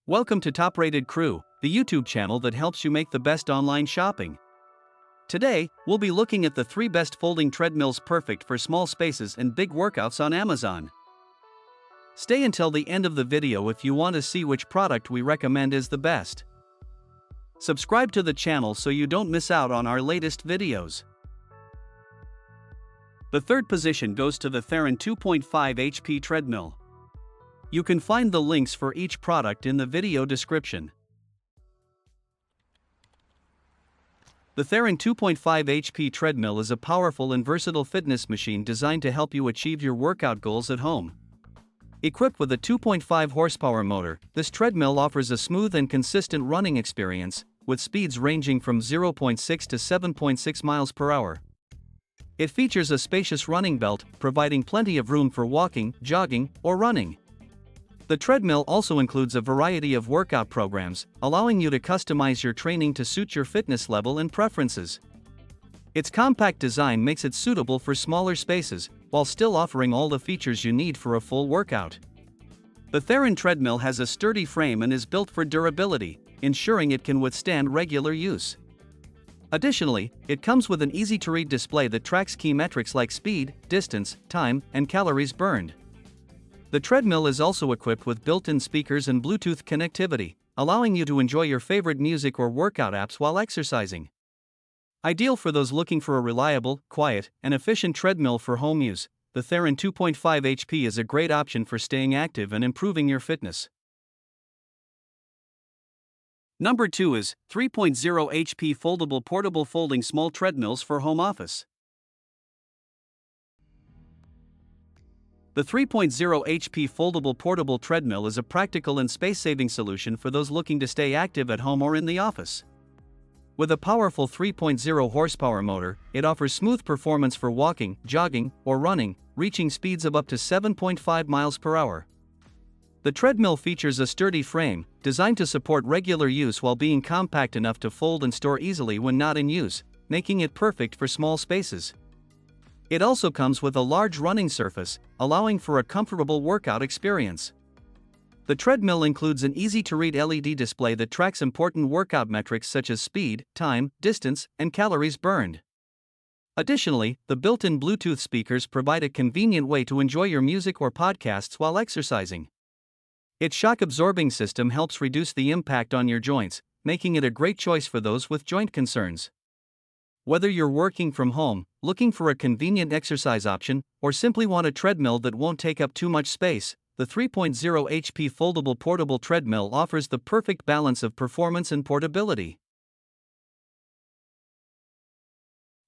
Welcome to Top Rated Crew, the YouTube channel that helps you make the best online shopping. Today, we'll be looking at the 3 best folding treadmills perfect for small spaces and big workouts on Amazon. Stay until the end of the video if you want to see which product we recommend is the best. Subscribe to the channel so you don't miss out on our latest videos. The third position goes to the Theron 2.5 HP treadmill. You can find the links for each product in the video description. The Theron 2.5 HP treadmill is a powerful and versatile fitness machine designed to help you achieve your workout goals at home. Equipped with a 2.5 horsepower motor, this treadmill offers a smooth and consistent running experience, with speeds ranging from 0.6 to 7.6 miles per hour. It features a spacious running belt, providing plenty of room for walking, jogging, or running. The treadmill also includes a variety of workout programs, allowing you to customize your training to suit your fitness level and preferences. Its compact design makes it suitable for smaller spaces, while still offering all the features you need for a full workout. The Theron treadmill has a sturdy frame and is built for durability, ensuring it can withstand regular use. Additionally, it comes with an easy-to-read display that tracks key metrics like speed, distance, time, and calories burned. The treadmill is also equipped with built-in speakers and Bluetooth connectivity, allowing you to enjoy your favorite music or workout apps while exercising. Ideal for those looking for a reliable, quiet, and efficient treadmill for home use, the Theron 2.5 HP is a great option for staying active and improving your fitness. Number 2 is 3.0 HP Foldable Portable Folding Small Treadmills for Home Office. The 3.0 HP Foldable Portable Treadmill is a practical and space-saving solution for those looking to stay active at home or in the office. With a powerful 3.0 horsepower motor, it offers smooth performance for walking, jogging, or running, reaching speeds of up to 7.5 miles per hour. The treadmill features a sturdy frame, designed to support regular use while being compact enough to fold and store easily when not in use, making it perfect for small spaces. It also comes with a large running surface, allowing for a comfortable workout experience. The treadmill includes an easy-to-read LED display that tracks important workout metrics such as speed, time, distance, and calories burned. Additionally, the built-in Bluetooth speakers provide a convenient way to enjoy your music or podcasts while exercising. Its shock-absorbing system helps reduce the impact on your joints, making it a great choice for those with joint concerns. Whether you're working from home, looking for a convenient exercise option, or simply want a treadmill that won't take up too much space, the 3.0 HP Foldable Portable Treadmill offers the perfect balance of performance and portability.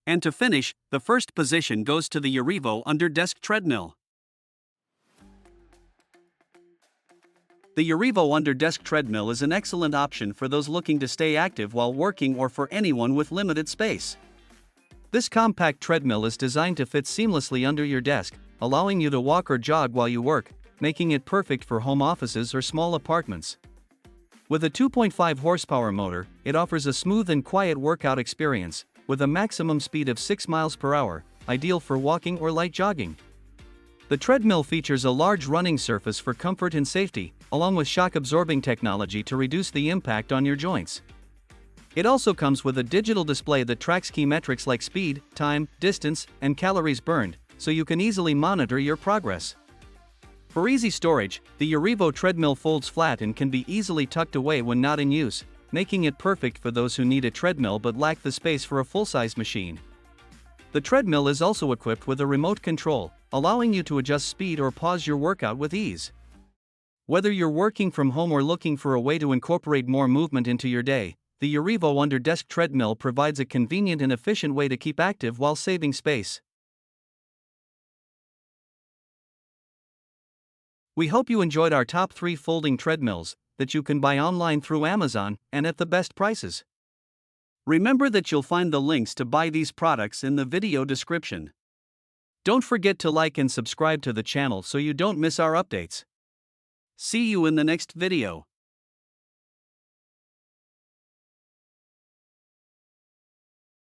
And to finish, the first position goes to the Erevo Under-Desk Treadmill. The Erevo Under-Desk Treadmill is an excellent option for those looking to stay active while working or for anyone with limited space. This compact treadmill is designed to fit seamlessly under your desk, allowing you to walk or jog while you work, making it perfect for home offices or small apartments. With a 2.5 horsepower motor, it offers a smooth and quiet workout experience, with a maximum speed of 6 miles per hour, ideal for walking or light jogging. The treadmill features a large running surface for comfort and safety, along with shock-absorbing technology to reduce the impact on your joints. It also comes with a digital display that tracks key metrics like speed, time, distance, and calories burned, so you can easily monitor your progress. For easy storage, the Erevo treadmill folds flat and can be easily tucked away when not in use, making it perfect for those who need a treadmill but lack the space for a full-size machine. The treadmill is also equipped with a remote control, allowing you to adjust speed or pause your workout with ease. Whether you're working from home or looking for a way to incorporate more movement into your day, the Erevo Under-Desk Treadmill provides a convenient and efficient way to keep active while saving space. We hope you enjoyed our top 3 folding treadmills that you can buy online through Amazon and at the best prices. Remember that you'll find the links to buy these products in the video description. Don't forget to like and subscribe to the channel so you don't miss our updates. See you in the next video.